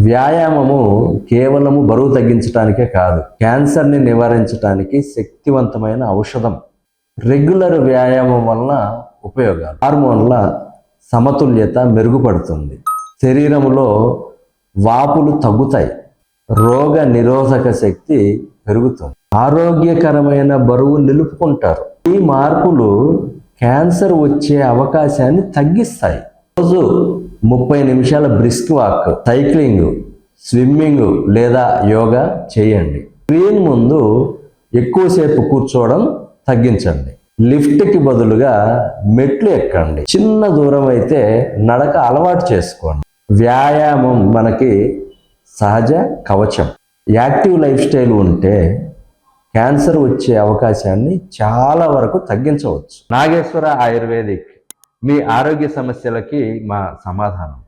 వ్యాయామము కేవలము బరువు తగ్గించడానికే కాదు, క్యాన్సర్ని నివారించడానికి శక్తివంతమైన ఔషధం. రెగ్యులర్ వ్యాయామం వలన ఉపయోగాలు: హార్మోన్ల సమతుల్యత మెరుగుపడుతుంది, శరీరంలో వాపులు తగ్గుతాయి, రోగ నిరోధక శక్తి పెరుగుతుంది, ఆరోగ్యకరమైన బరువు నిలుపుకుంటారు. ఈ మార్పులు క్యాన్సర్ వచ్చే అవకాశాన్ని తగ్గిస్తాయి. రోజు 30 నిమిషాల బ్రిస్క్ వాక్, సైక్లింగ్, స్విమ్మింగ్ లేదా యోగా చేయండి. స్క్రీన్ ముందు ఎక్కువసేపు కూర్చోవడం తగ్గించండి. లిఫ్ట్కి బదులుగా మెట్లు ఎక్కండి. చిన్న దూరం అయితే నడక అలవాటు చేసుకోండి. వ్యాయామం మనకి సహజ కవచం. యాక్టివ్ లైఫ్ స్టైల్ ఉంటే క్యాన్సర్ వచ్చే అవకాశాన్ని చాలా వరకు తగ్గించవచ్చు. నాగేశ్వర ఆయుర్వేదిక్, మీ ఆరోగ్య సమస్యలకి మా సమాధానం.